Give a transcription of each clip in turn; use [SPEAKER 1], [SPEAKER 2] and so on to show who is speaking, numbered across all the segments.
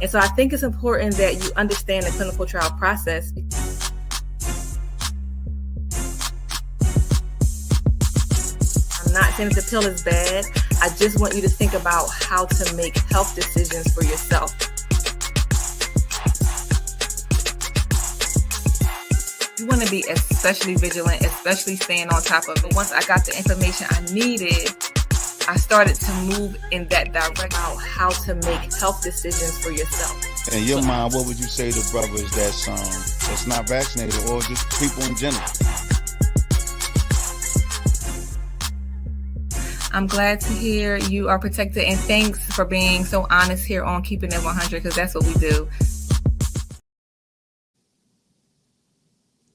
[SPEAKER 1] And so I think it's important that you understand the clinical trial process. I'm not saying that the pill is bad. I just want you to think about how to make health decisions for yourself. You want to be especially vigilant, especially staying on top of it. Once I got the information I needed, I started to move in that direction about how to make health decisions for yourself.
[SPEAKER 2] In your mind, what would you say to brothers that's not vaccinated, or just people in general?
[SPEAKER 1] I'm glad to hear you are protected, and thanks for being so honest here on Keeping It 100, because that's what we do.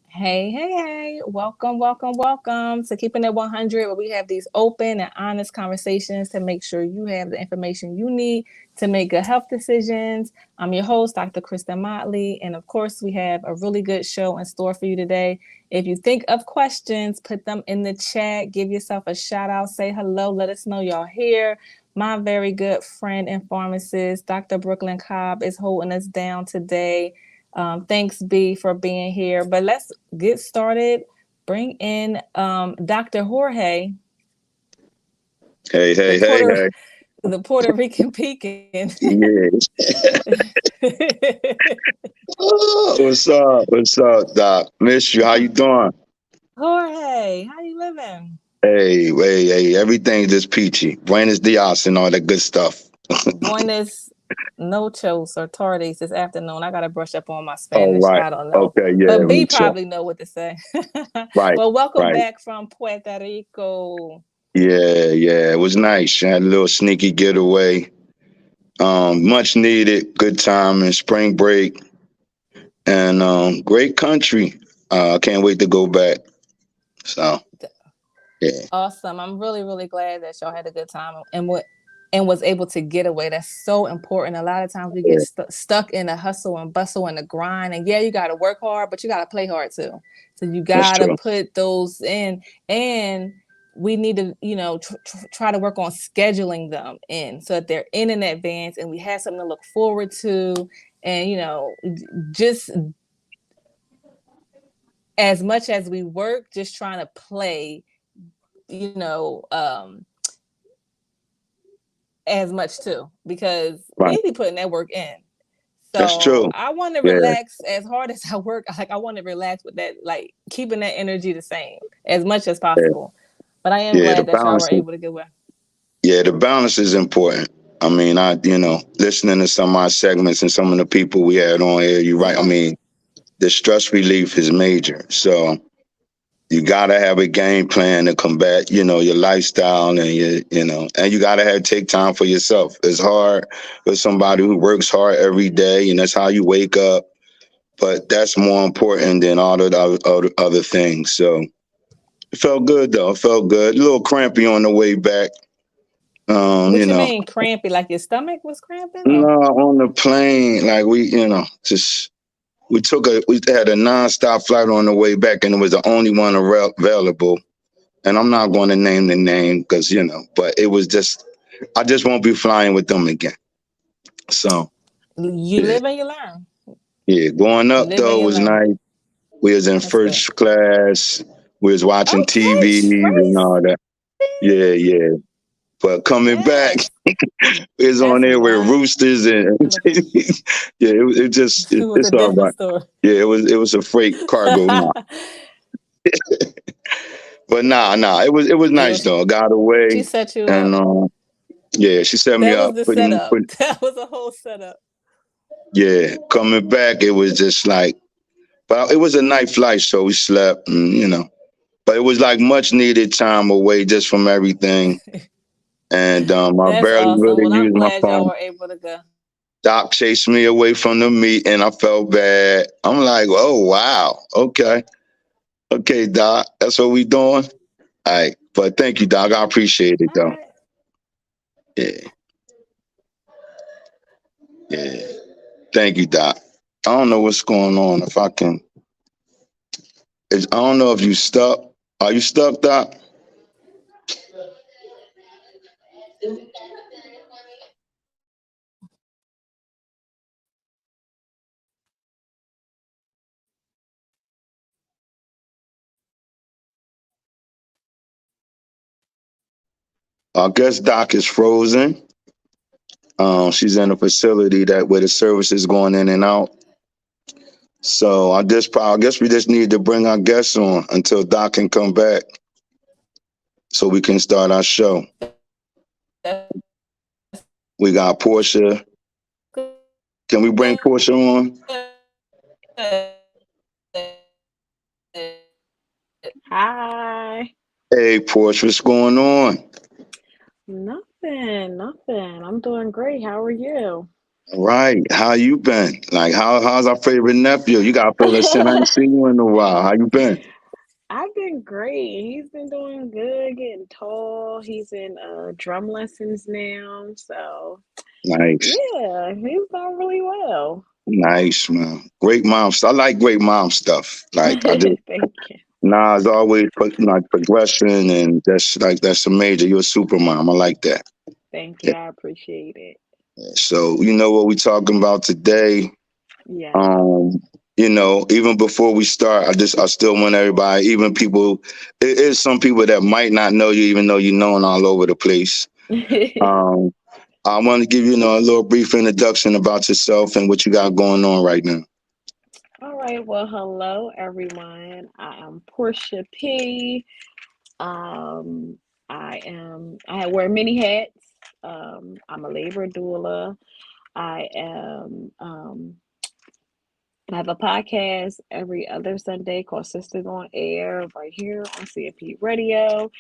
[SPEAKER 1] Hey. Welcome to Keeping It 100, where we have these open and honest conversations to make sure you have the information you need to make good health decisions. I'm your host, Dr. Kristin Motley, and of course, we have a really good show in store for you today. If you think of questions, put them in the chat, give yourself a shout out, say hello, let us know y'all here. My very good friend and pharmacist, Dr. Brooklyn Cobb, is holding us down today. Thanks, B, for being here. But let's get started. Bring in Dr. Jorge.
[SPEAKER 3] Hey.
[SPEAKER 1] The Puerto Rican Pekin.
[SPEAKER 3] Yes. Oh, what's up, Doc? Miss you. How you doing?
[SPEAKER 1] Jorge, how you living?
[SPEAKER 3] Hey. Everything's just peachy. Buenos dias and all that good stuff.
[SPEAKER 1] Buenos noches or tardes this afternoon. I got to brush up on my Spanish.
[SPEAKER 3] Right.
[SPEAKER 1] I don't know.
[SPEAKER 3] Okay, yeah.
[SPEAKER 1] But B probably know what to say.
[SPEAKER 3] Right.
[SPEAKER 1] Well, welcome back from Puerto Rico.
[SPEAKER 3] Yeah. It was nice. I had a little sneaky getaway. Much needed. Good time and spring break. And great country. I can't wait to go back. So, yeah.
[SPEAKER 1] Awesome. I'm really, really glad that y'all had a good time and was able to get away. That's so important. A lot of times we get stuck in the hustle and bustle and the grind. And yeah, you got to work hard, but you got to play hard too. So you got to put those in. And we need to, try to work on scheduling them in so that they're in advance and we have something to look forward to. And, just as much as we work, just trying to play, as much too, because we need to be putting that work in. So
[SPEAKER 3] that's true.
[SPEAKER 1] I want to relax as hard as I work. I want to relax with that, like keeping that energy the same as much as possible. But I am glad that y'all were able to get away.
[SPEAKER 3] Yeah, the balance is important. I mean, listening to some of my segments and some of the people we had on here, you're right. I mean, the stress relief is major. So you got to have a game plan to combat, your lifestyle and and you got to take time for yourself. It's hard with somebody who works hard every day and that's how you wake up. But that's more important than all the other things. So it felt good, though. It felt good. A little crampy on the way back.
[SPEAKER 1] What you mean crampy? Like your stomach was cramping?
[SPEAKER 3] No, on the plane, like we had a nonstop flight on the way back, and it was the only one available. And I'm not going to name the name because but it was just, I just won't be flying with them again. So
[SPEAKER 1] you live and you learn.
[SPEAKER 3] Yeah, going up though was nice. We was in first class. We was watching TV and all that. Yeah. But coming back, it was on there with roosters and it's all right. Yeah, it was a freight cargo. But it was nice though. I got away.
[SPEAKER 1] She set you up.
[SPEAKER 3] She set me up.
[SPEAKER 1] That was a whole setup.
[SPEAKER 3] Yeah, coming back, it was just like, but it was a night flight, so we slept and but it was like much needed time away just from everything. And I barely really used my phone.
[SPEAKER 1] Y'all were able to go.
[SPEAKER 3] Doc chased me away from the meet and I felt bad. I'm like, oh wow, okay, Doc, that's what we doing. All right, but thank you, Doc. I appreciate it though. Right. Yeah. Thank you, Doc. I don't know what's going on. If I can, I don't know if you stuck. Are you stuck, Doc? Our guest doc is frozen. She's in a facility that where the service is going in and out. So I guess we just need to bring our guests on until Doc can come back, so we can start our show. We got Porsche. Can we bring Porsche on?
[SPEAKER 4] Hi.
[SPEAKER 3] Hey, Porsche, what's going on?
[SPEAKER 4] Nothing. I'm doing great. How are you?
[SPEAKER 3] Right. How you been? Like, how's our favorite nephew? You got to feel like I ain't seen you in a while. How you been?
[SPEAKER 4] I've been great. He's been doing good, getting tall. He's in drum lessons now. So
[SPEAKER 3] Nice.
[SPEAKER 4] yeah, he's done really well.
[SPEAKER 3] Nice, man. Great mom stuff. I like great mom stuff. Like, I just,
[SPEAKER 4] Thank you.
[SPEAKER 3] nah, it's always like progression, and that's a major. You're a super mom. I like that.
[SPEAKER 4] Thank you. I appreciate it.
[SPEAKER 3] So, you know what we're talking about today?
[SPEAKER 4] Yeah.
[SPEAKER 3] Even before we start, I still want everybody, even people, it is some people that might not know you, even though you're known all over the place. Um, I want to give you, a little brief introduction about yourself and what you got going on right now.
[SPEAKER 4] All right. Well, hello everyone. I am Porsche P. I wear many hats. I'm a labor doula. I am I have a podcast every other Sunday called Sisters on Air right here on CFP Radio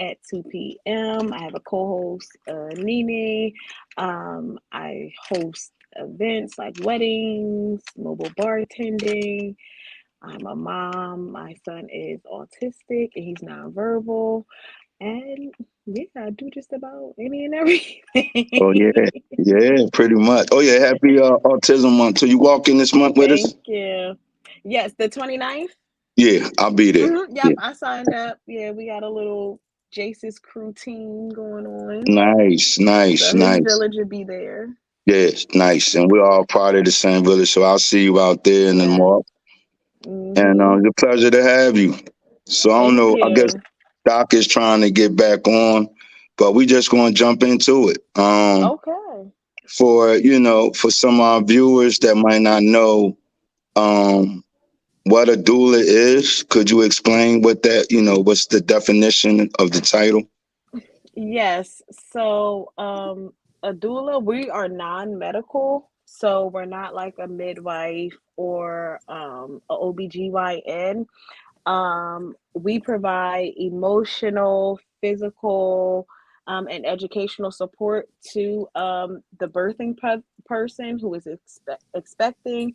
[SPEAKER 4] at 2 p.m. I have a co-host, Nene. I host events like weddings, mobile bartending. I'm a mom. My son is autistic and he's nonverbal. And yeah, I do just about any and everything.
[SPEAKER 3] Oh, yeah, pretty much. Oh, yeah, happy Autism Month. So you walk in this month with us?
[SPEAKER 4] Thank you. Yes, the 29th.
[SPEAKER 3] Yeah, I'll be there.
[SPEAKER 4] Yep,
[SPEAKER 3] Yeah.
[SPEAKER 4] I signed up. Yeah, we got a little Jace's crew team going on.
[SPEAKER 3] Nice.
[SPEAKER 4] So his village will be there.
[SPEAKER 3] Yes, nice. And we're all part of the same village, so I'll see you out there in the mall. And it's a pleasure to have you. So I don't know, I guess Doc is trying to get back on, but we just going to jump into it.
[SPEAKER 4] Okay.
[SPEAKER 3] For some of our viewers that might not know what a doula is, could you explain what that, what's the definition of the title?
[SPEAKER 4] Yes. So a doula, we are non-medical. So we're not like a midwife or a OBGYN. We provide emotional, physical, and educational support to the birthing person who is expecting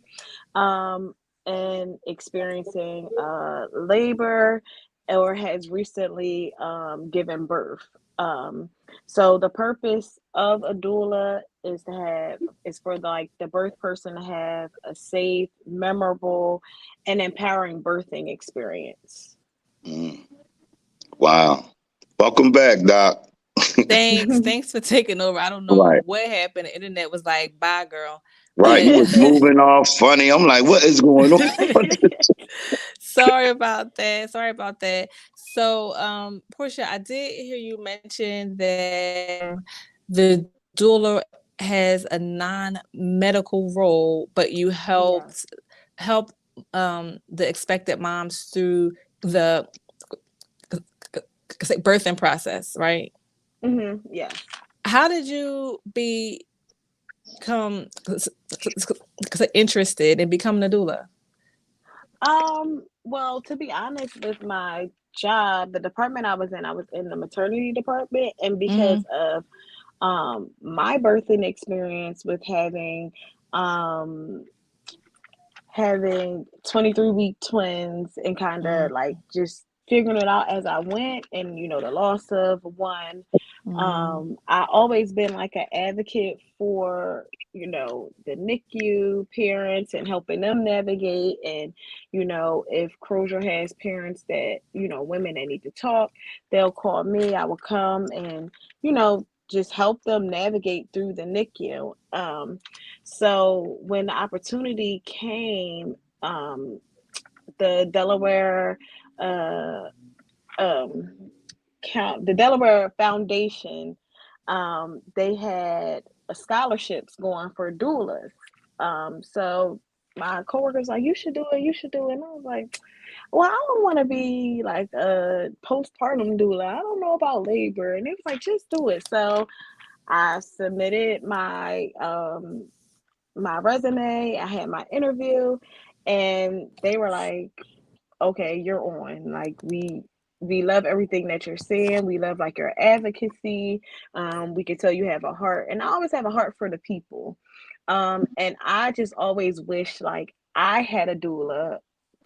[SPEAKER 4] and experiencing labor or has recently given birth. So the purpose of a doula is for the birth person to have a safe, memorable, and empowering birthing experience.
[SPEAKER 3] Wow. Welcome back, Doc.
[SPEAKER 1] Thanks for taking over. I don't know what happened. The internet was like, bye, girl.
[SPEAKER 3] Right, you was moving all funny. I'm like, what is going on?
[SPEAKER 1] Sorry about that. So, Porsche, I did hear you mention that the doula has a non-medical role, but you help the expected moms through the birthing process, right?
[SPEAKER 4] Yeah.
[SPEAKER 1] How did you become interested in becoming a doula?
[SPEAKER 4] Well, to be honest, with my job, the department I was in the maternity department, and because of my birthing experience with having 23-week twins and kind of like just figuring it out as I went, and the loss of one. I always been like an advocate for the NICU parents and helping them navigate, and if Crozier has parents that women that need to talk, they'll call me. I will come and just help them navigate through the NICU. So when the opportunity came, the Delaware the Delaware Foundation, they had scholarships going for doulas. So my coworkers like, you should do it, you should do it. And I was like, well, I don't want to be like a postpartum doula. I don't know about labor. And it was like, just do it. So I submitted my my resume. I had my interview, and they were like, okay, you're on. Like, we love everything that you're saying. We love like your advocacy. We can tell you have a heart, and I always have a heart for the people. And I just always wish like I had a doula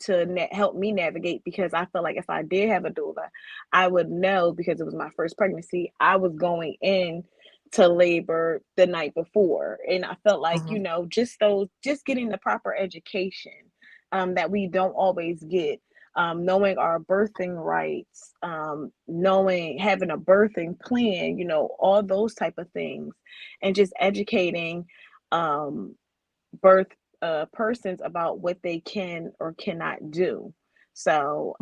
[SPEAKER 4] to help me navigate, because I feel like if I did have a doula, I would know, because it was my first pregnancy, I was going in to labor the night before, and I felt like just getting the proper education that we don't always get. Knowing our birthing rights, having a birthing plan, all those type of things, and just educating birth persons about what they can or cannot do. So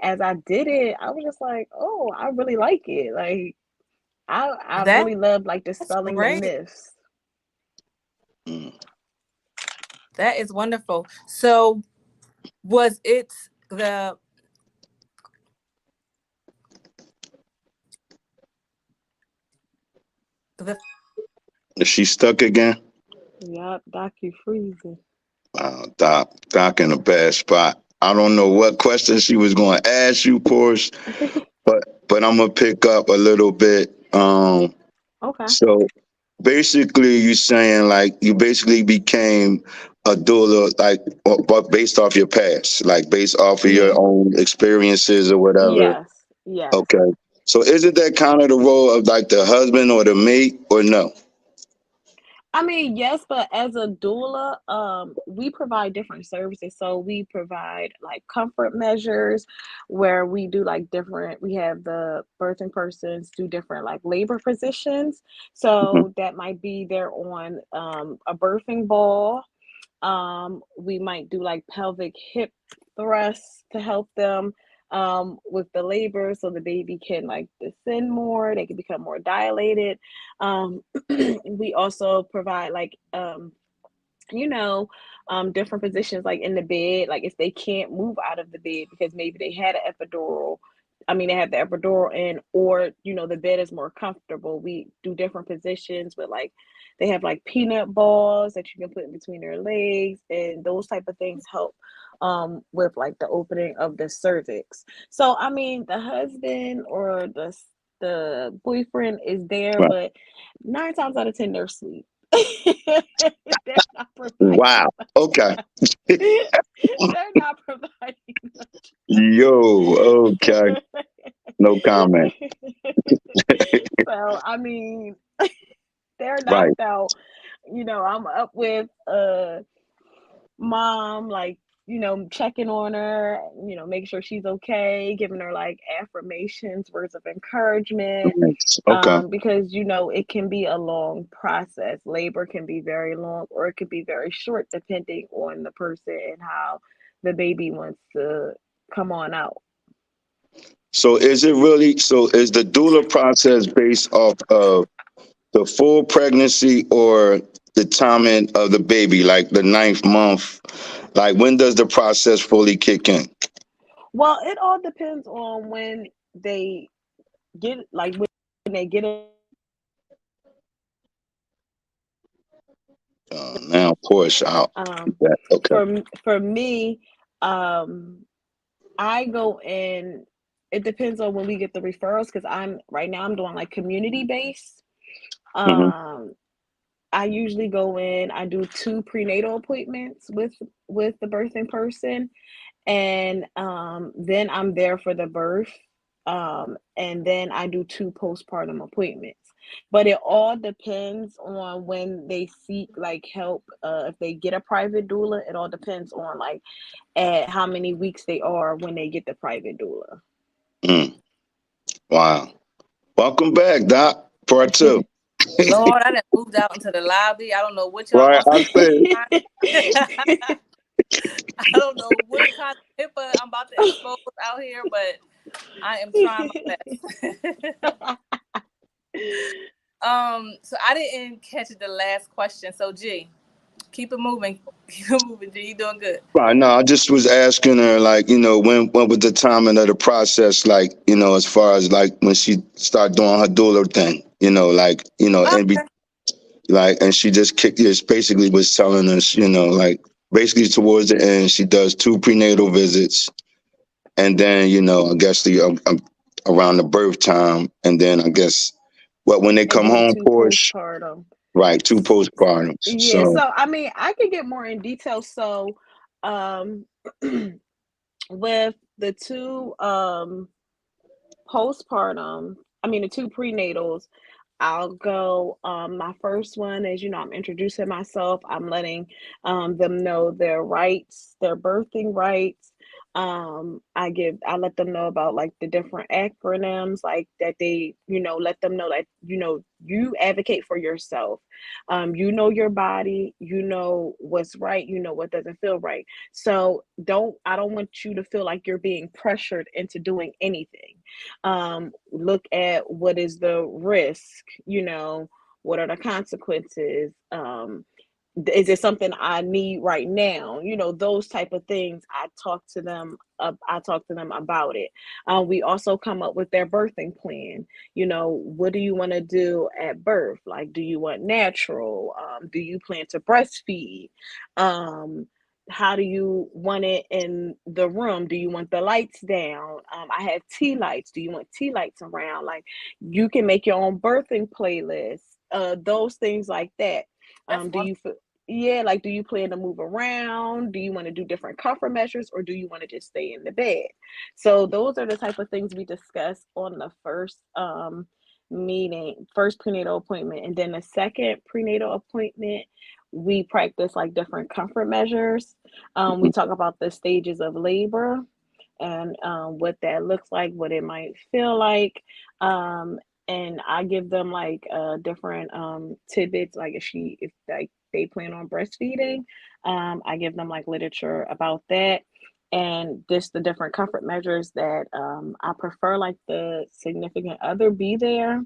[SPEAKER 4] as I did it, I was just like, oh, I really like it. Like I really love like dispelling the myths.
[SPEAKER 1] That is wonderful. So was it
[SPEAKER 3] Is she stuck again?
[SPEAKER 4] Yep, Doc, you freezing.
[SPEAKER 3] Doc in a bad spot. I don't know what question she was going to ask you, Porsche, but I'm gonna pick up a little bit.
[SPEAKER 4] Okay.
[SPEAKER 3] So basically, you saying like you basically became a doula, like, but based off your past, like based off of your own experiences or whatever.
[SPEAKER 4] Yes.
[SPEAKER 3] Okay. So isn't that kind of the role of like the husband or the mate, or no?
[SPEAKER 4] I mean, yes, but as a doula, we provide different services. So we provide like comfort measures, where we do like we have the birthing persons do different like labor positions. So that might be they're on a birthing ball. We might do like pelvic hip thrusts to help them with the labor, so the baby can like descend more, they can become more dilated. We also provide like different positions like in the bed, like if they can't move out of the bed because maybe they had an epidural, they have the epidural in, or the bed is more comfortable. We do different positions with like they have like peanut balls that you can put in between their legs, and those type of things help with like the opening of the cervix. So the husband or the boyfriend is there,
[SPEAKER 3] Right.
[SPEAKER 4] but 9 times out of 10 they're asleep. They're not providing
[SPEAKER 3] Wow.
[SPEAKER 4] much.
[SPEAKER 3] Okay.
[SPEAKER 4] They're not providing much.
[SPEAKER 3] Yo. Okay. No comment.
[SPEAKER 4] So they're
[SPEAKER 3] Right.
[SPEAKER 4] knocked out. I'm up with mom, like, checking on her, make sure she's okay, giving her like affirmations, words of encouragement.
[SPEAKER 3] Okay.
[SPEAKER 4] Because it can be a long process. Labor can be very long, or it could be very short, depending on the person and how the baby wants to come on out.
[SPEAKER 3] So is the doula process based off of the full pregnancy or the timing of the baby, like the 9th month? Like, when does the process fully kick in?
[SPEAKER 4] Well, it all depends on when they get it.
[SPEAKER 3] Now, Porsche out. Okay.
[SPEAKER 4] For me, I go in. It depends on when we get the referrals, because I'm doing like community based. I usually go in. I do 2 prenatal appointments with the birthing person, and then I'm there for the birth, and then I do 2 postpartum appointments. But it all depends on when they seek like help. If they get a private doula, it all depends on like at how many weeks they are when they get the private doula.
[SPEAKER 3] Wow. Welcome back, Doc. Part 2.
[SPEAKER 1] Lord, I done moved out into the lobby. I don't know what y'all
[SPEAKER 3] Right,
[SPEAKER 1] want
[SPEAKER 3] I
[SPEAKER 1] I don't know what kind of HIPAA I'm about to expose out here, but I am trying my best. So I didn't catch the last question. So G, keep it moving. Keep it moving, G. You doing good.
[SPEAKER 3] Right. No, I just was asking her, like, when was the timing of the process, like, as far as like when she started doing her doula thing, and be
[SPEAKER 1] Okay.
[SPEAKER 3] like, and she just kicked this, basically was telling us, like basically towards the end, she does 2 prenatal visits, and then, I guess around the birth time, and then I guess when they
[SPEAKER 4] And
[SPEAKER 3] come
[SPEAKER 4] then
[SPEAKER 3] home,
[SPEAKER 4] 2
[SPEAKER 3] Porsche,
[SPEAKER 4] postpartum.
[SPEAKER 3] right, 2 postpartums.
[SPEAKER 4] Yeah,
[SPEAKER 3] So,
[SPEAKER 4] so I mean, I could get more in detail. So, with the 2 postpartum, I mean the 2 prenatals, I'll go. My first one is, I'm introducing myself. I'm letting them know their rights, their birthing rights. I let them know about like the different acronyms, like that they, let them know that, you advocate for yourself. You know your body, you know what's right, you know what doesn't feel right. So I don't want you to feel like you're being pressured into doing anything. Look at what is the risk, what are the consequences, is it something I need right now, those type of things. I talk to them about it. We also come up with their birthing plan. What do you want to do at birth? Like, do you want natural? Do you plan to breastfeed? How do you want it in the room? Do you want the lights down? I have tea lights. Do you want tea lights around? Like, you can make your own birthing playlist, those things like that.
[SPEAKER 1] That's
[SPEAKER 4] Do
[SPEAKER 1] one.
[SPEAKER 4] you feel, yeah, like, do you plan to move around? Do you want to do different comfort measures, or do you want to just stay in the bed? So those are the type of things we discuss on the first first prenatal appointment. And then the second prenatal appointment, we practice like different comfort measures. We talk about the stages of labor and what that looks like, what it might feel like. And I give them like different tidbits, like if like they plan on breastfeeding, I give them like literature about that, and just the different comfort measures that I prefer, like the significant other be there,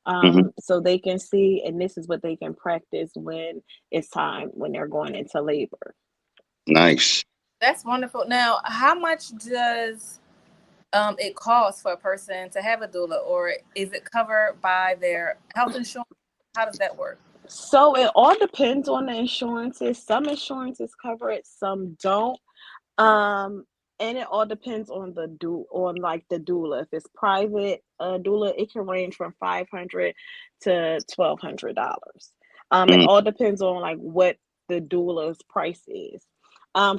[SPEAKER 3] mhm.
[SPEAKER 4] so they can see, and this is what they can practice when it's time, when they're going into labor.
[SPEAKER 3] Nice.
[SPEAKER 1] That's wonderful. Now, how much does it cost for a person to have a doula, or is it covered by their health insurance? How does that work?
[SPEAKER 4] So it all depends on the insurances. Some insurances cover it, some don't. Um, and it all depends on on like the doula. If it's private doula, it can range from $500 to $1,200. It
[SPEAKER 3] Mm,
[SPEAKER 4] all depends on like what the doula's price is.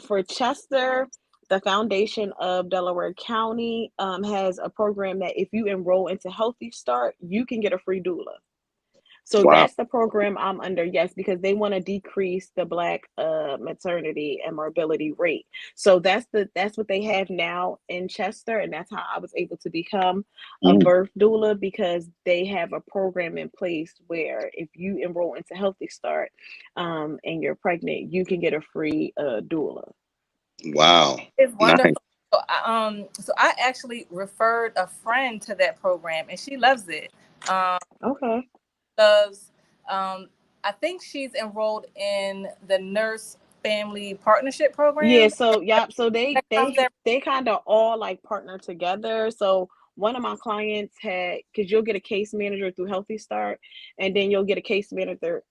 [SPEAKER 4] For Chester, the Foundation of Delaware County has a program that if you enroll into Healthy Start, you can get a free doula. So
[SPEAKER 3] wow.
[SPEAKER 4] that's the program I'm under, yes, because they want to decrease the Black maternity and morbidity rate. So that's what they have now in Chester, and that's how I was able to become a
[SPEAKER 3] Mm,
[SPEAKER 4] birth doula, because they have a program in place where if you enroll into Healthy Start, and you're pregnant, you can get a free doula.
[SPEAKER 3] wow.
[SPEAKER 1] It's
[SPEAKER 3] Nice.
[SPEAKER 1] wonderful. So I actually referred a friend to that program, and she loves it. Um,
[SPEAKER 4] Okay.
[SPEAKER 1] loves. I think she's enrolled in the Nurse Family Partnership
[SPEAKER 4] Yeah,
[SPEAKER 1] Program.
[SPEAKER 4] so yeah, so they
[SPEAKER 1] That comes
[SPEAKER 4] they
[SPEAKER 1] every.
[SPEAKER 4] they kind of all like partner together. So one of my clients had, because you'll get a case manager through Healthy Start, and then you'll get a case manager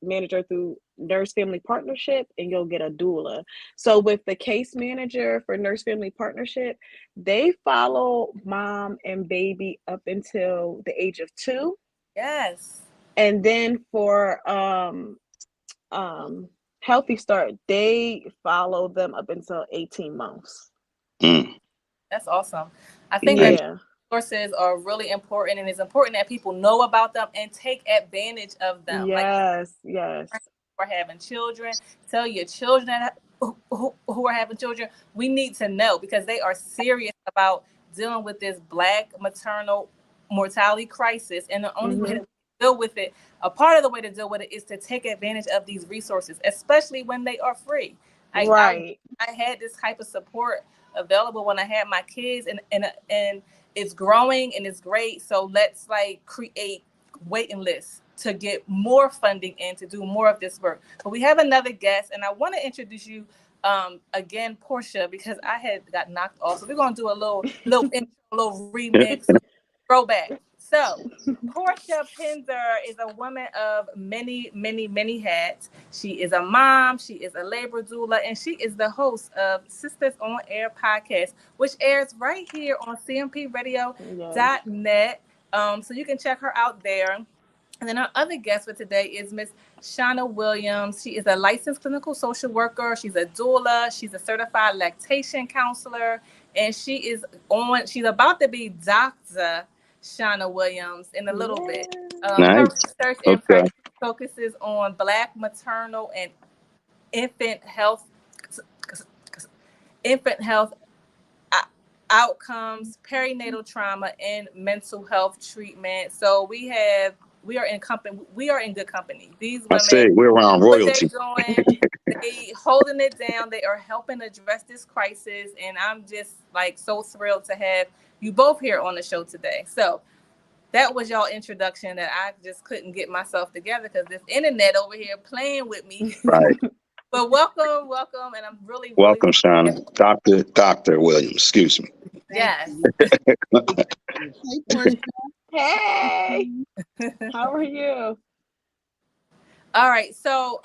[SPEAKER 4] through Nurse Family Partnership, and you'll get a doula. So with the case manager for Nurse Family Partnership, they follow mom and baby up until the age of 2,
[SPEAKER 1] Yes,
[SPEAKER 4] and then for um Healthy Start, they follow them up until 18 months.
[SPEAKER 3] Mm,
[SPEAKER 1] that's awesome. I think that
[SPEAKER 3] nice.
[SPEAKER 4] Yeah.
[SPEAKER 1] resources are really important, and it's important that people know about them and take advantage of them. Like,
[SPEAKER 4] Yes, yes.
[SPEAKER 1] for having children, tell your children that who are having children, we need to know, because they are serious about dealing with this Black maternal mortality crisis, and the only way
[SPEAKER 4] Mm-hmm.
[SPEAKER 1] to deal with it, a part of the way to deal with it, is to take advantage of these resources, especially when they are free. I I,
[SPEAKER 4] Right.
[SPEAKER 1] I had this type of support available when I had my kids, and it's growing and it's great. So let's like create waiting lists to get more funding and to do more of this work. But we have another guest, and I want to introduce you again, Porsche, because I had got knocked off. So we're gonna do a little intro, a little remix, throwback. So Porsche Pinder is a woman of many, many, many hats. She is a mom, she is a labor doula, and she is the host of Sisters on Air podcast, which airs right here on cmpradio.net. So you can check her out there. And then our other guest for today is Miss Shanna Williams. She is a licensed clinical social worker. She's a doula. She's a certified lactation counselor. And she's about to be Dr. Shanna Williams in a little bit. Her research and practice focuses on Black maternal and infant health outcomes, perinatal trauma, and mental health treatment. So we are in good company. These women,
[SPEAKER 3] we're around royalty.
[SPEAKER 1] They holding it down. They are helping address this crisis, and I'm just like so thrilled to have you both here on the show today. So that was y'all introduction that I just couldn't get myself together because this internet over here playing with me.
[SPEAKER 3] Right.
[SPEAKER 1] But welcome, and I'm really
[SPEAKER 3] welcome, Shanna. Dr. Williams, excuse me.
[SPEAKER 1] Yes.
[SPEAKER 4] Hey, how are you?
[SPEAKER 1] All right. So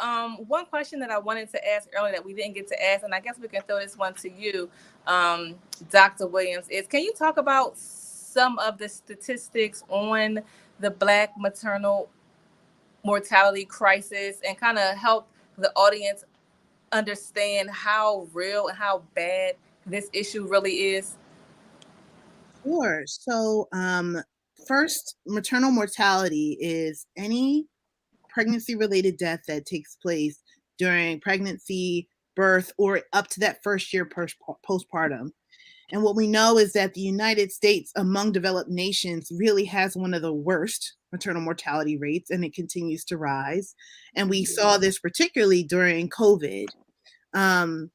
[SPEAKER 1] one question that I wanted to ask earlier that we didn't get to ask, and I guess we can throw this one to you, Dr. Williams, is can you talk about some of the statistics on the Black maternal mortality crisis and kind of help the audience understand how real and how bad this issue really is?
[SPEAKER 5] Sure. So first, maternal mortality is any pregnancy-related death that takes place during pregnancy, birth, or up to that first year postpartum. And what we know is that the United States, among developed nations, really has one of the worst maternal mortality rates, and it continues to rise. And we saw this particularly during COVID. And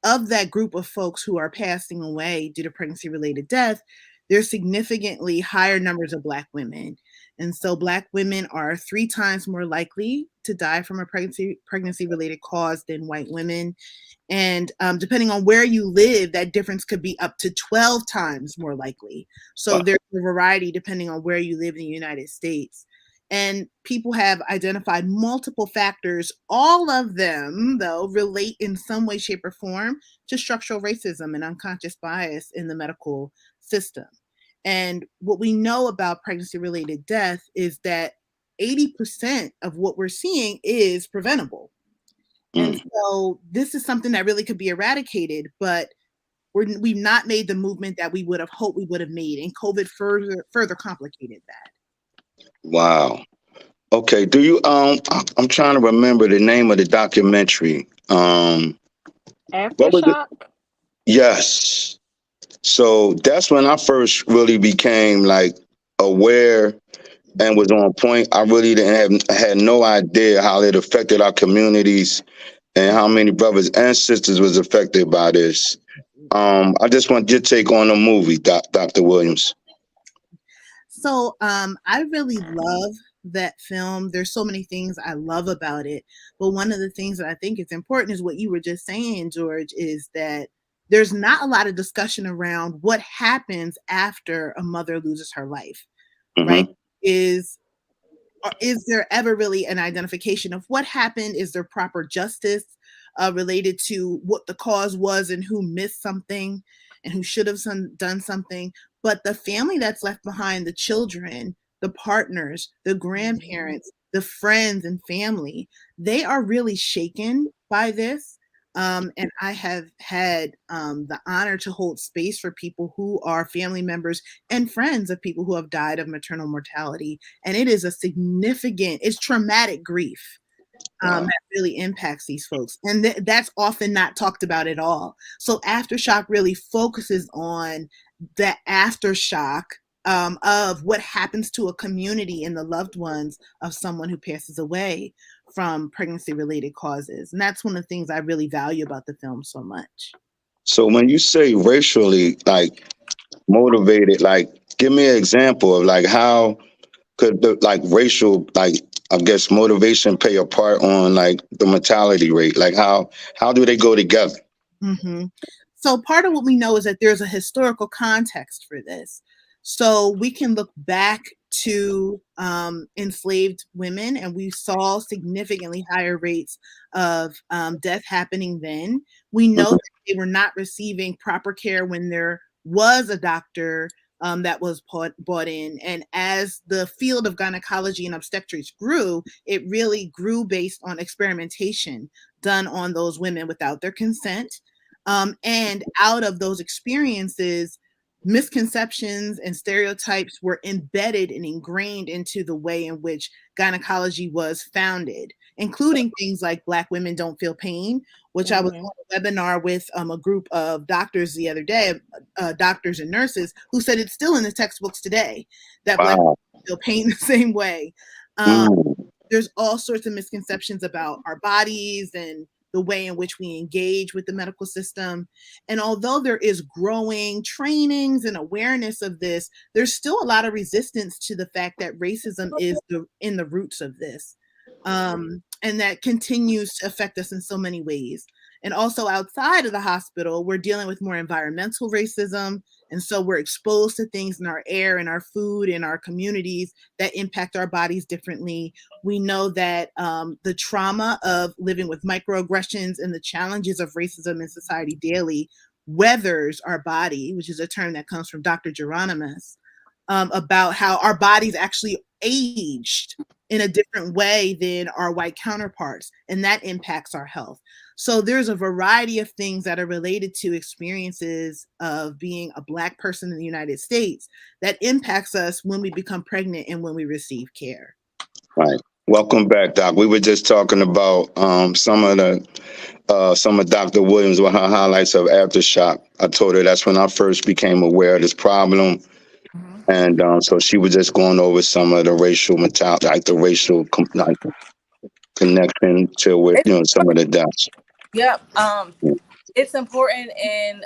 [SPEAKER 5] of that group of folks who are passing away due to pregnancy-related death, there's significantly higher numbers of Black women. And so Black women are 3 times more likely to die from a pregnancy-related cause than white women. And depending on where you live, that difference could be up to 12 times more likely. So there's a variety depending on where you live in the United States. And people have identified multiple factors. All of them, though, relate in some way, shape, or form to structural racism and unconscious bias in the medical system. And what we know about pregnancy-related death is that 80% of what we're seeing is preventable. And so this is something that really could be eradicated, but we've not made the movement that we would have hoped we would have made. And COVID further complicated that.
[SPEAKER 3] Wow. Okay. Do you I'm trying to remember the name of the documentary.
[SPEAKER 4] Aftershock?
[SPEAKER 3] Yes. So that's when I first really became like aware and was on point. I really had no idea how it affected our communities and how many brothers and sisters was affected by this. I just want your take on the movie, Dr. Williams.
[SPEAKER 5] So I really love that film. There's so many things I love about it. But one of the things that I think is important is what you were just saying, George, is that there's not a lot of discussion around what happens after a mother loses her life, right? Is there ever really an identification of what happened? Is there proper justice related to what the cause was and who missed something and who should have done something? But the family that's left behind, the children, the partners, the grandparents, the friends and family, they are really shaken by this. And I have had the honor to hold space for people who are family members and friends of people who have died of maternal mortality. And it is it's traumatic grief that really impacts these folks. And that's often not talked about at all. So Aftershock really focuses on the aftershock of what happens to a community and the loved ones of someone who passes away from pregnancy-related causes. And that's one of the things I really value about the film so much.
[SPEAKER 3] So when you say racially, like, motivated? Like, give me an example of like how could the like racial, like, I guess motivation play a part on like the mortality rate? Like how do they go together?
[SPEAKER 5] Mm-hmm. So part of what we know is that there's a historical context for this. So we can look back to enslaved women, and we saw significantly higher rates of death happening then. We know that they were not receiving proper care when there was a doctor that was brought in. And as the field of gynecology and obstetrics grew, it really grew based on experimentation done on those women without their consent. And out of those experiences, misconceptions and stereotypes were embedded and ingrained into the way in which gynecology was founded, including things like Black women don't feel pain, which I was on a webinar with a group of doctors the other day, doctors and nurses, who said it's still in the textbooks today that Black women feel pain the same way. There's all sorts of misconceptions about our bodies and the way in which we engage with the medical system. And although there is growing trainings and awareness of this, there's still a lot of resistance to the fact that racism is in the roots of this. And that continues to affect us in so many ways. And also outside of the hospital, we're dealing with more environmental racism. And so we're exposed to things in our air, in our food, in our communities that impact our bodies differently. We know that the trauma of living with microaggressions and the challenges of racism in society daily weathers our body, which is a term that comes from Dr. Geronimus, about how our bodies actually aged in a different way than our white counterparts, and that impacts our health. So there's a variety of things that are related to experiences of being a Black person in the United States that impacts us when we become pregnant and when we receive care.
[SPEAKER 3] Right. Welcome back, Doc. We were just talking about some of Dr. Williams with her highlights of aftershock. I told her that's when I first became aware of this problem. And so she was just going over some of the racial mentality, like the racial connection to with some of the deaths.
[SPEAKER 1] Yep. It's important in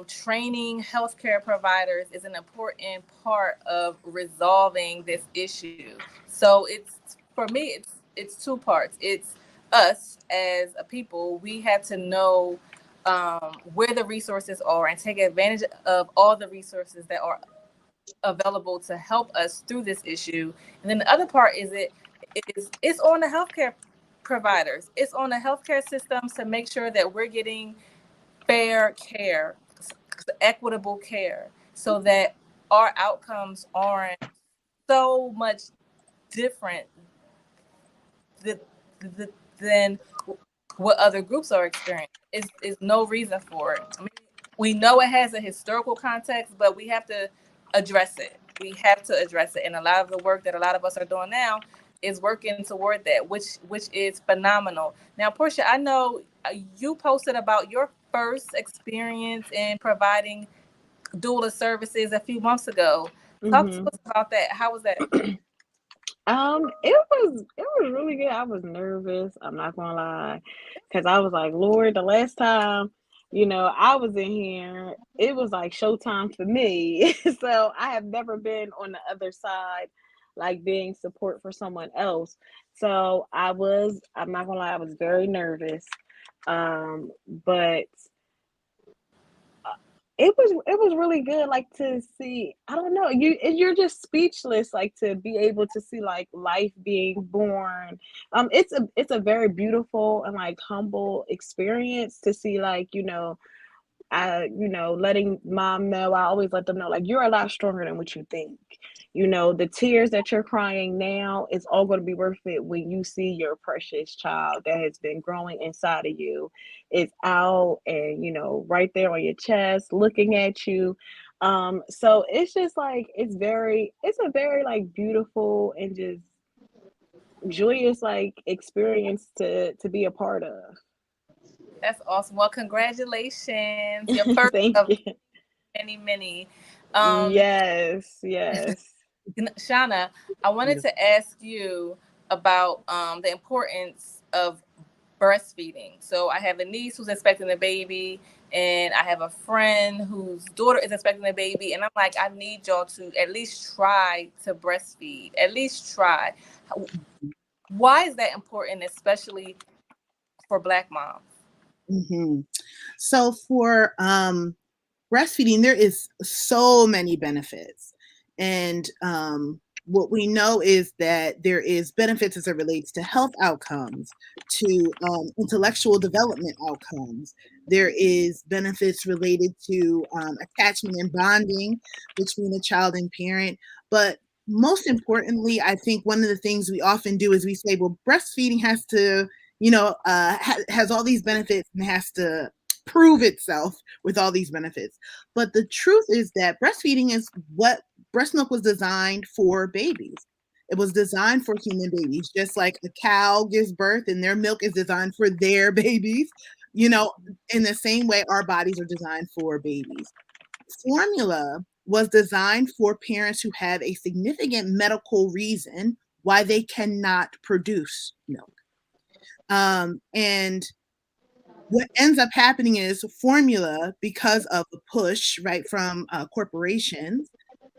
[SPEAKER 1] training healthcare providers is an important part of resolving this issue. So it's, for me, it's two parts. It's us as a people. We have to know where the resources are and take advantage of all the resources that are available to help us through this issue. And then the other part is it's on the healthcare providers. It's on the healthcare systems to make sure that we're getting fair care, equitable care, so that our outcomes aren't so much different than what other groups are experiencing. Is no reason for it. I mean, we know it has a historical context, but we have to address it. We have to address it. And a lot of the work that a lot of us are doing now is working toward that, which is phenomenal. Now, Portia, I know you posted about your first experience in providing doula services a few months ago. Talk to us about that. How was that?
[SPEAKER 4] It was really good. I was nervous. I'm not gonna lie, because I was like, Lord, the last time, I was in here, it was like showtime for me. So I have never been on the other side, like being support for someone else. So I'm not gonna lie, I was very nervous. But it was really good, like, to see, I don't know, you're just speechless, like, to be able to see like life being born. It's a very beautiful and like humble experience to see, like, letting mom know. I always let them know, like, you're a lot stronger than what you think. The tears that you're crying now, it's all going to be worth it when you see your precious child that has been growing inside of you is out and, right there on your chest, looking at you. So it's just like, it's a very like beautiful and just joyous like experience to be a part of.
[SPEAKER 1] That's awesome. Well, congratulations. Your first
[SPEAKER 4] Thank
[SPEAKER 1] of
[SPEAKER 4] you.
[SPEAKER 1] many.
[SPEAKER 4] Yes.
[SPEAKER 1] Shanna, I wanted to ask you about the importance of breastfeeding. So I have a niece who's expecting a baby, and I have a friend whose daughter is expecting a baby, and I'm like, I need y'all to at least try to breastfeed. At least try. Why is that important, especially for Black moms?
[SPEAKER 5] Mm-hmm. So for breastfeeding, there is so many benefits. And what we know is that there is benefits as it relates to health outcomes, to intellectual development outcomes. There is benefits related to attachment and bonding between a child and parent. But most importantly, I think one of the things we often do is we say, well, breastfeeding has to, has all these benefits and has to prove itself with all these benefits. But the truth is that breastfeeding is what breast milk was designed for babies. It was designed for human babies, just like a cow gives birth and their milk is designed for their babies. In the same way, our bodies are designed for babies. Formula was designed for parents who have a significant medical reason why they cannot produce milk. And what ends up happening is formula, because of the push right from corporations,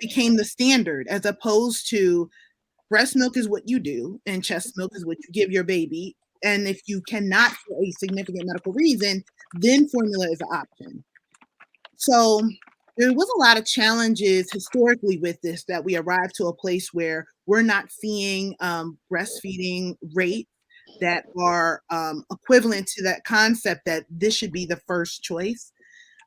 [SPEAKER 5] became the standard, as opposed to breast milk is what you do and chest milk is what you give your baby. And if you cannot, for a significant medical reason, then formula is an option. So there was a lot of challenges historically with this, that we arrived to a place where we're not seeing breastfeeding rates that are equivalent to that concept that this should be the first choice.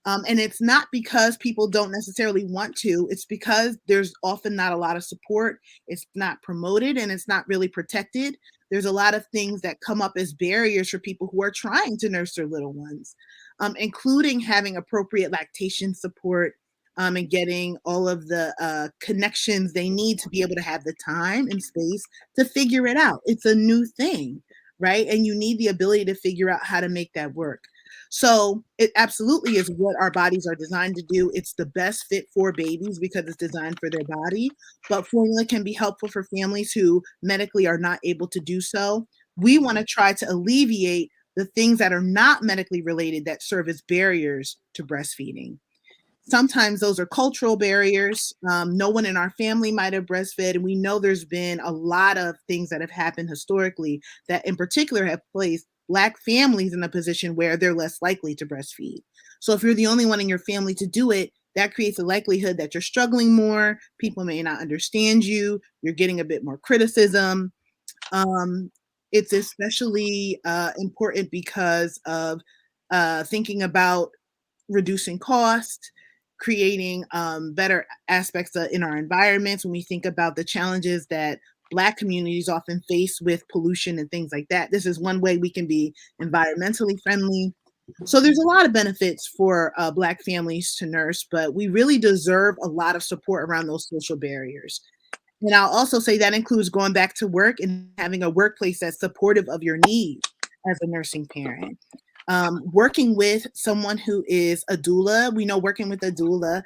[SPEAKER 5] And it's not because people don't necessarily want to, it's because there's often not a lot of support, it's not promoted, and it's not really protected. There's a lot of things that come up as barriers for people who are trying to nurse their little ones, including having appropriate lactation support, and getting all of the connections they need to be able to have the time and space to figure it out. It's a new thing, right? And you need the ability to figure out how to make that work. So it absolutely is what our bodies are designed to do. It's the best fit for babies because it's designed for their body, but formula can be helpful for families who medically are not able to do so. We want to try to alleviate the things that are not medically related that serve as barriers to breastfeeding. Sometimes those are cultural barriers. No one in our family might have breastfed. And we know there's been a lot of things that have happened historically that in particular have placed Black families in a position where they're less likely to breastfeed. So if you're the only one in your family to do it, that creates a likelihood that you're struggling more. People may not understand you. You're getting a bit more criticism. It's especially important because of thinking about reducing cost, creating better aspects in our environments. When we think about the challenges that Black communities often face with pollution and things like that, this is one way we can be environmentally friendly. So there's a lot of benefits for Black families to nurse, but we really deserve a lot of support around those social barriers. And I'll also say that includes going back to work and having a workplace that's supportive of your needs as a nursing parent. Working with someone who is a doula, we know working with a doula,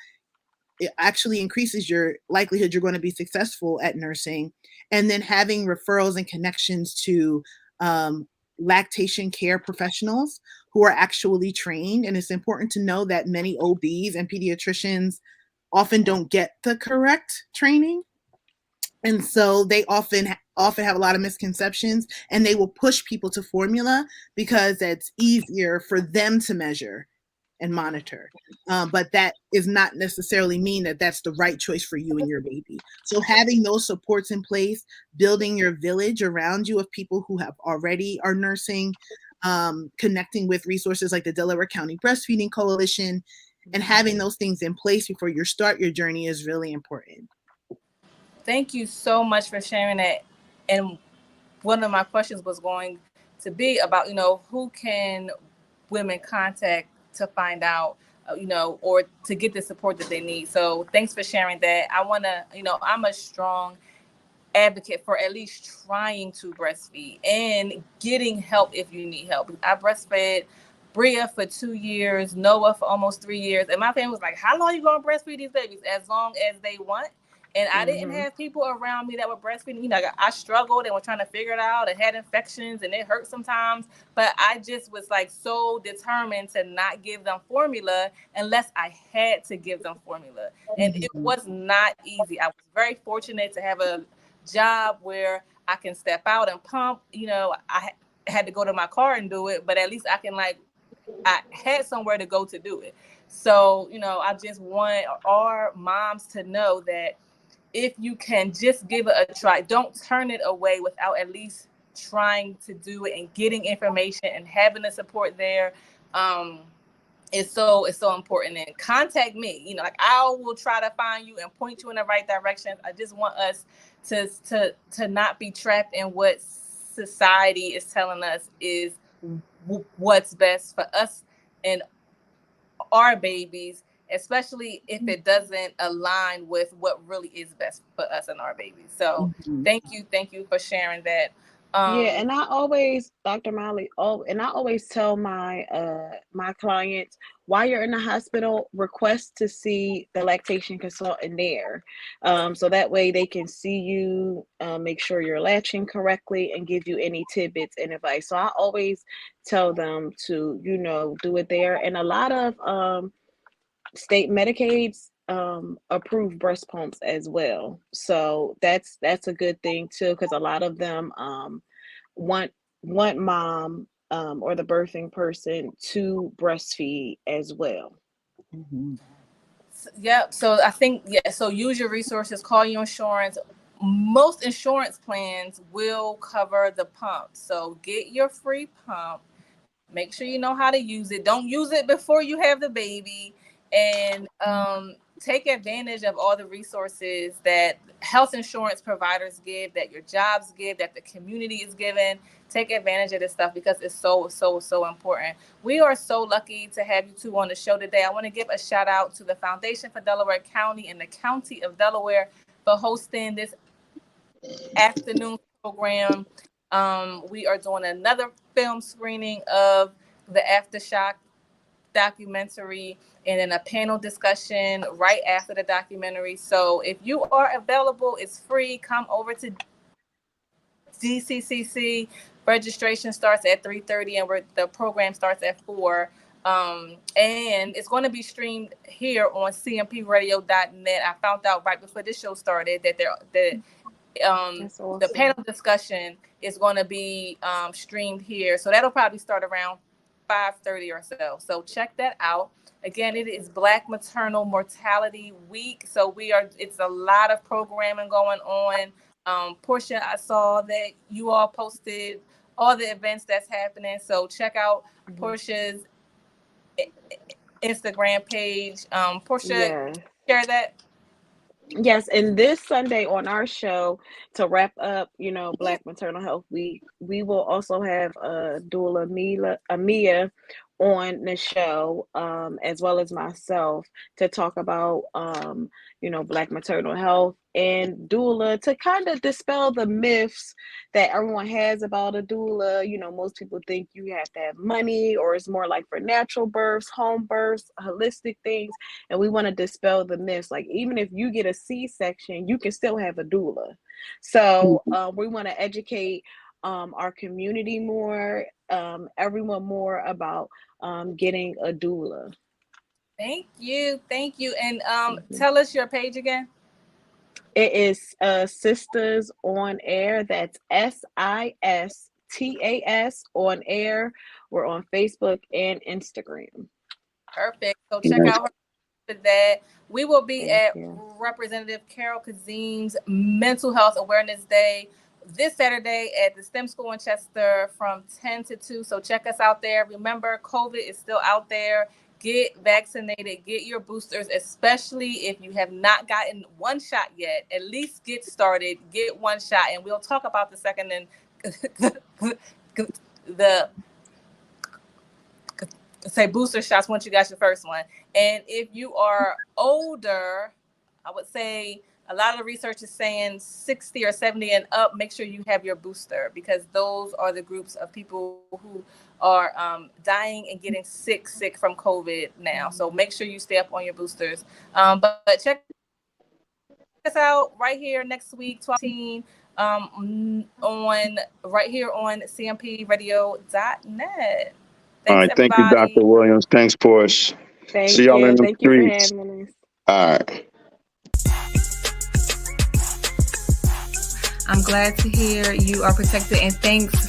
[SPEAKER 5] it actually increases your likelihood you're going to be successful at nursing. And then having referrals and connections to lactation care professionals who are actually trained. And it's important to know that many OBs and pediatricians often don't get the correct training. And so they often have a lot of misconceptions, and they will push people to formula because that's easier for them to measure and monitor. But that is not necessarily mean that that's the right choice for you and your baby. So having those supports in place, building your village around you of people who have already are nursing, connecting with resources like the Delaware County Breastfeeding Coalition, and having those things in place before you start your journey is really important.
[SPEAKER 1] Thank you so much for sharing that. And one of my questions was going to be about, who can women contact to find out, or to get the support that they need. So thanks for sharing that. I want to, I'm a strong advocate for at least trying to breastfeed and getting help if you need help. I breastfed Bria for 2 years, Noah for almost 3 years. And my family was like, how long are you going to breastfeed these babies? As long as they want. And I didn't have people around me that were breastfeeding. You know, I struggled and was trying to figure it out and had infections and it hurt sometimes. But I just was like so determined to not give them formula unless I had to give them formula. And it was not easy. I was very fortunate to have a job where I can step out and pump. You know, I had to go to my car and do it, but at least I can I had somewhere to go to do it. So, you know, I just want our moms to know that if you can just give it a try, don't turn it away without at least trying to do it and getting information and having the support there. It's so important. And contact me. You know, like I will try to find you and point you in the right direction. I just want us to not be trapped in what society is telling us is what's best for us and our babies, especially if it doesn't align with what really is best for us and our babies. So thank you for sharing that.
[SPEAKER 4] Yeah, and I always, Dr. Molly, and I always tell my my clients, while you're in the hospital, request to see the lactation consultant there, so that way they can see you, make sure you're latching correctly, and give you any tidbits and advice. So I always tell them to, you know, do it there, and a lot of state Medicaids approve breast pumps as well. So that's a good thing too, because a lot of them want mom or the birthing person to breastfeed as well.
[SPEAKER 1] Yep. So I think, so use your resources, call your insurance. Most insurance plans will cover the pump. So get your free pump. Make sure you know how to use it. Don't use it before you have the baby. And take advantage of all the resources that health insurance providers give, that your jobs give, that the community is giving. Take advantage of this stuff because it's so important. We are so lucky to have you two on the show today. I want to give a shout out to the Foundation for Delaware County and the County of Delaware for hosting this afternoon program. We are doing another film screening of the Aftershock documentary and then a panel discussion right after the documentary. So if you are available, it's free. Come over to DCCC. Registration starts at 3:30 and the program starts at 4. And it's going to be streamed here on cmpradio.net. I found out right before this show started that awesome. The panel discussion is going to be streamed here. So that'll probably start around 5:30 or so. So check that out. Again, it is Black Maternal Mortality Week. So it's a lot of programming going on. Portia, I saw that you all posted all the events that's happening. So check out Portia's Instagram page. Portia, share that.
[SPEAKER 4] Yes, and this Sunday on our show, to wrap up, you know, Black Maternal Health Week, we will also have Doula Amia on the show, as well as myself, to talk about, you know, Black maternal health and doula, to kind of dispel the myths that everyone has about a doula. You know, most people think you have to have money, or it's more like for natural births, home births, holistic things. And we want to dispel the myths. Like, even if you get a C-section, you can still have a doula. So we want to educate our community more, everyone more about getting a doula.
[SPEAKER 1] Thank you. And tell us your page again.
[SPEAKER 4] It is Sisters on Air. That's SISTAS on Air. We're on Facebook and Instagram.
[SPEAKER 1] Perfect. So check out her for that. We will be at Representative Carol Kazim's Mental Health Awareness Day this Saturday at the STEM School in Chester from 10 to 2. So check us out there. Remember, COVID is still out there. Get vaccinated, get your boosters, especially if you have not gotten one shot yet. At least get started, get one shot, and we'll talk about the second and the booster shots once you got your first one. And if you are older, I would say a lot of the research is saying 60 or 70 and up, make sure you have your booster, because those are the groups of people who are dying and getting sick from COVID now. So make sure you stay up on your boosters. But check us out right here next week, 12 on right here on cmpradio.net.
[SPEAKER 3] All right. Thank you, Dr. Williams. Thanks, Porsche. See y'all in the
[SPEAKER 4] Thank you for
[SPEAKER 3] streets.
[SPEAKER 4] having us.
[SPEAKER 3] All right.
[SPEAKER 1] I'm glad to hear you are protected, and thanks